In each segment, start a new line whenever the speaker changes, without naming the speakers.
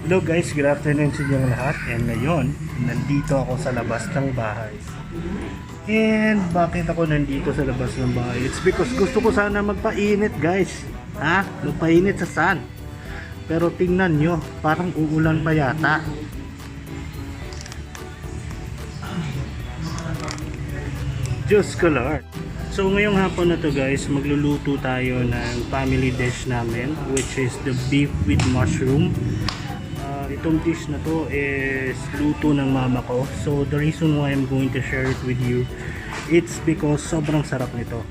Hello guys, good afternoon sa inyong lahat. And ngayon, nandito ako sa labas ng bahay. And bakit ako nandito sa labas ng bahay? It's because gusto ko sana magpainit guys. Magpainit sa sun. Pero tingnan nyo, parang uulan pa yata. Diyos ko Lord. So ngayong hapon na to guys, magluluto tayo ng family dish namin, which is the beef with mushroom. Itong dish na to is luto ng mama ko. So the reason why I'm going to share it with you, it's because sobrang sarap nito.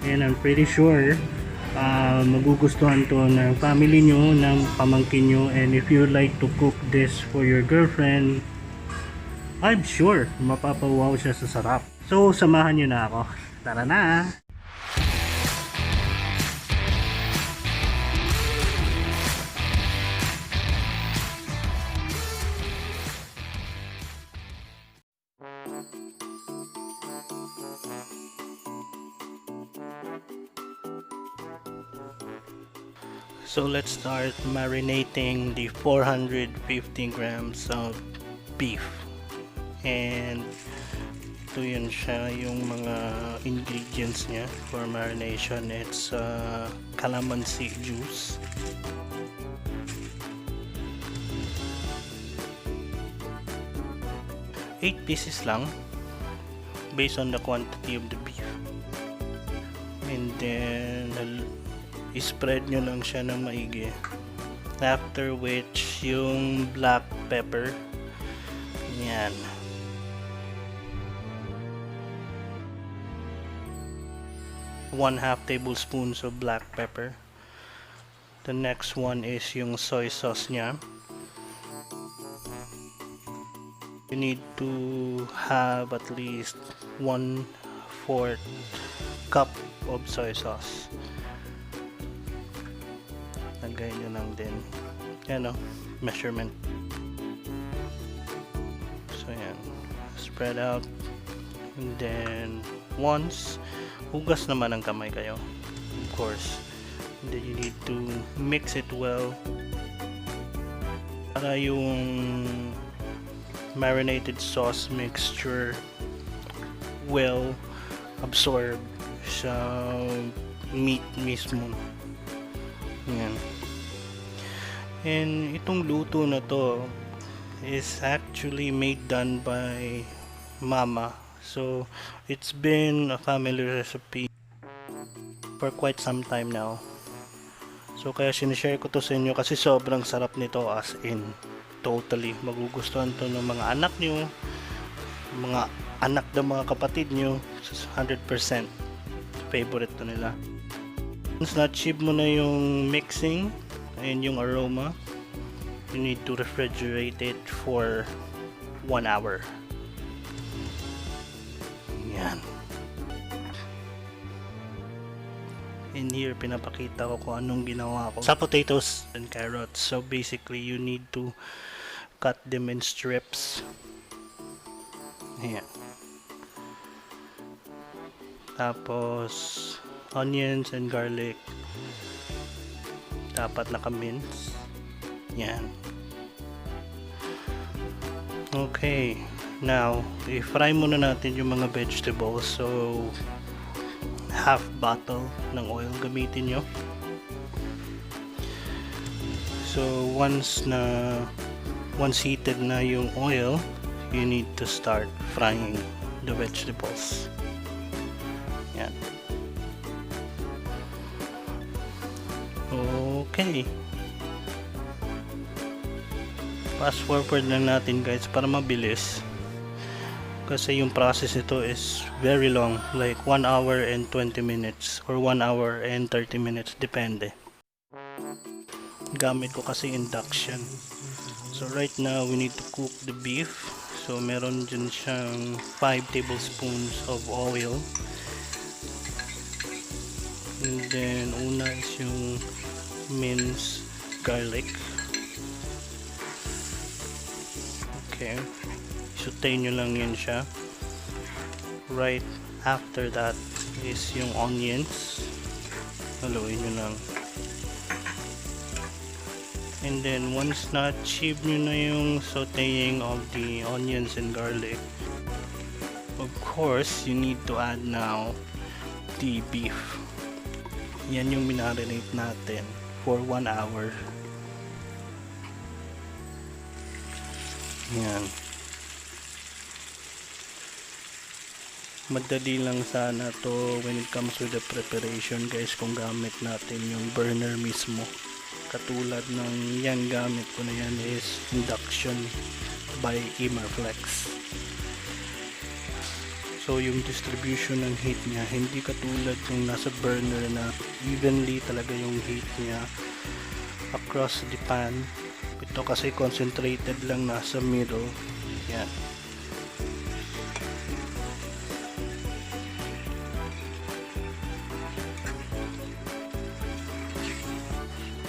And I'm pretty sure magugustuhan to ng family nyo, ng pamangkin nyo. And if you like to cook this for your girlfriend, I'm sure mapapawaw siya sa sarap. So samahan nyo na ako. Tara na! So let's start marinating the 450 grams of beef. And ito yun siya, yung mga ingredients niya for marination. It's calamansi juice, eight pieces lang based on the quantity of the beef. And then i-spread nyo lang siya ng maigi. After which, yung black pepper, yan, ½ tablespoons of black pepper. The next one is yung soy sauce nya. You need to have at least 1/4 cup of soy sauce. Lagay nyo lang din, yan o, measurement. So yan, spread out. And then once, hugas naman ang kamay kayo, of course. And then you need to mix it well para yung marinated sauce mixture well absorb sa meat mismo. Yan. And itong luto na to is actually done by mama. So it's been a family recipe for quite some time now. So kaya sinishare ko to sa inyo kasi sobrang sarap nito, as in totally magugustuhan to ng mga anak nyo, mga anak ng mga kapatid nyo. 100% favorite to nila. Once na-achieve mo na yung mixing and yung aroma, you need to refrigerate it for 1 hour. Yan. In here, pinapakita ko kung anong ginawa ko sa potatoes and carrots. So basically, you need to cut them in strips. Ayan. Tapos onions and garlic dapat naka-mince. Yan. Okay, now i-fry muna natin yung mga vegetables. So half bottle ng oil gamitin nyo. So once heated na yung oil, you need to start frying the vegetables. Yan. Okay, fast forward lang natin guys para mabilis, kasi yung process nito is very long, like 1 hour and 20 minutes or 1 hour and 30 minutes, depende. Gamit ko kasi induction. So right now we need to cook the beef. So meron dyan siyang 5 tablespoons of oil. And then una is yung minced garlic. Okay, saute nyo lang yun siya. Right after that is yung onions. Haluin nyo lang. And then once na-achieve nyo na yung sauteing of the onions and garlic, of course, you need to add now the beef. Yan yung minarinate natin for 1 hour. Yan. Madali lang sana to when it comes with the preparation guys, kung gamit natin yung burner mismo. Katulad ng yan, gamit ko na yan is induction by Emerflex. So yung distribution ng heat niya hindi katulad yung nasa burner na evenly talaga yung heat niya across the pan. Ito kasi concentrated lang nasa middle. Yan.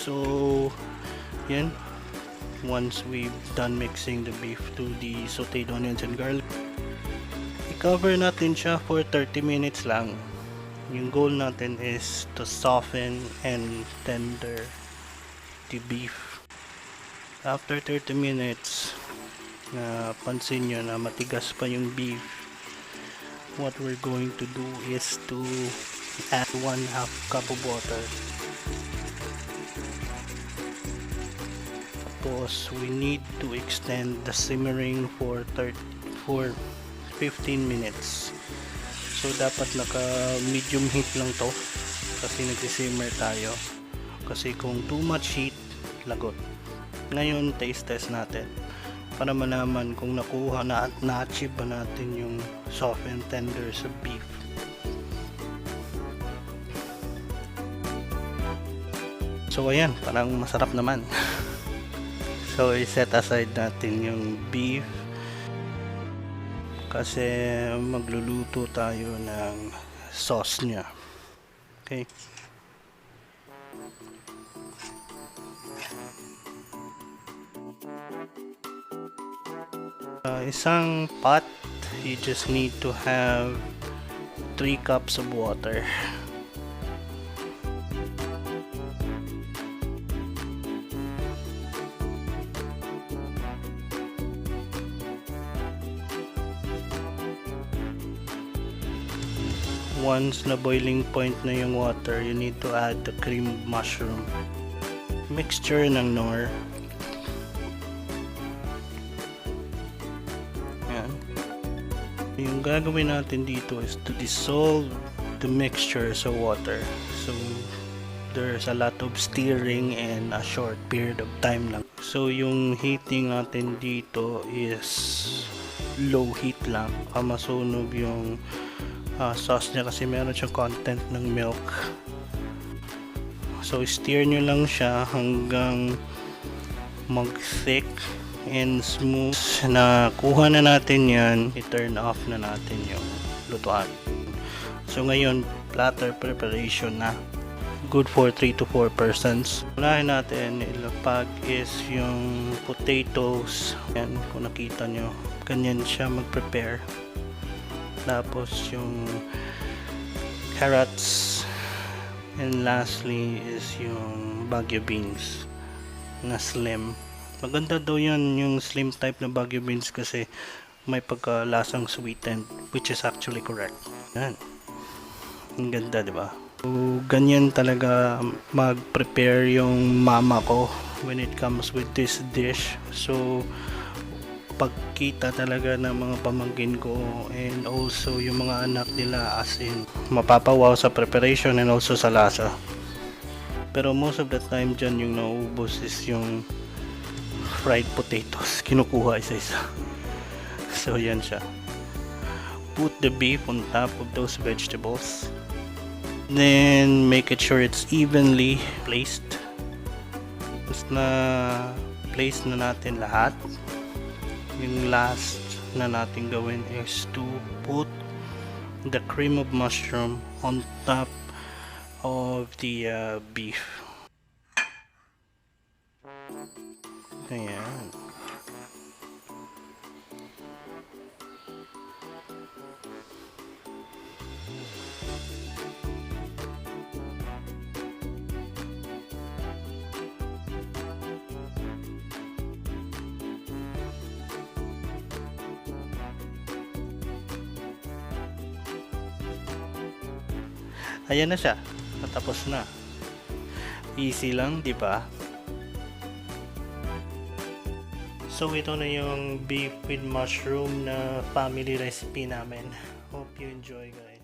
So, yan. Once we've done mixing the beef to the sauteed onions and garlic, i-cover natin siya for 30 minutes lang. Yung goal natin is to soften and tender the beef. After 30 minutes, pansin nyo na matigas pa yung beef, what we're going to do is to add 1/2 cup of water. Tapos we need to extend the simmering for 15 minutes. So dapat naka medium heat lang to kasi nagsisimmer tayo. Kasi kung too much heat, lagot. Ngayon taste test natin para malaman kung nakuha na at na-achieve ba natin yung soft and tender sa beef. So ayan, parang masarap naman. So i-set aside natin yung beef kasi magluluto tayo ng sauce niya. Okay. Isang pot, you just need to have 3 cups of water. Once na boiling point na yung water, you need to add the cream mushroom. Mixture ng Knorr. Yan. Yung gagawin natin dito is to dissolve the mixture sa water. So, there's a lot of stirring and a short period of time lang. So, yung heating natin dito is low heat lang. Masunog yung sauce niya kasi meron siyang content ng milk. So stir nyo lang siya hanggang mag-thick and smooth. Na kuha na natin yan, i-turn off na natin yung lutuan. So ngayon, platter preparation na. Good for 3 to 4 persons. Unahin natin ilapag is yung potatoes. Yan, kung nakita nyo, ganyan siya mag-prepare. Tapos yung carrots, and lastly is yung Baguio Beanss na slim. Maganda daw yan yung slim type na Baguio Beanss kasi may pagkalasang sweetened, which is actually correct. Yan, ang ganda, diba? So ganyan talaga mag-prepare yung mama ko when it comes with this dish. So pagkita talaga ng mga pamangkin ko and also yung mga anak nila, as in mapapawaw sa preparation and also sa lasa. Pero most of the time dyan yung nauubos is yung fried potatoes, kinukuha isa-isa. So yan siya. Put the beef on top of those vegetables, then make it sure it's evenly placed. Tapos na place na natin lahat, yung last na natin gawin is to put the cream of mushroom on top of the beef. Ayan. Ayan na siya. Natapos na. Easy lang, di ba? So ito na yung beef with mushroom na family recipe namin. Hope you enjoy, guys.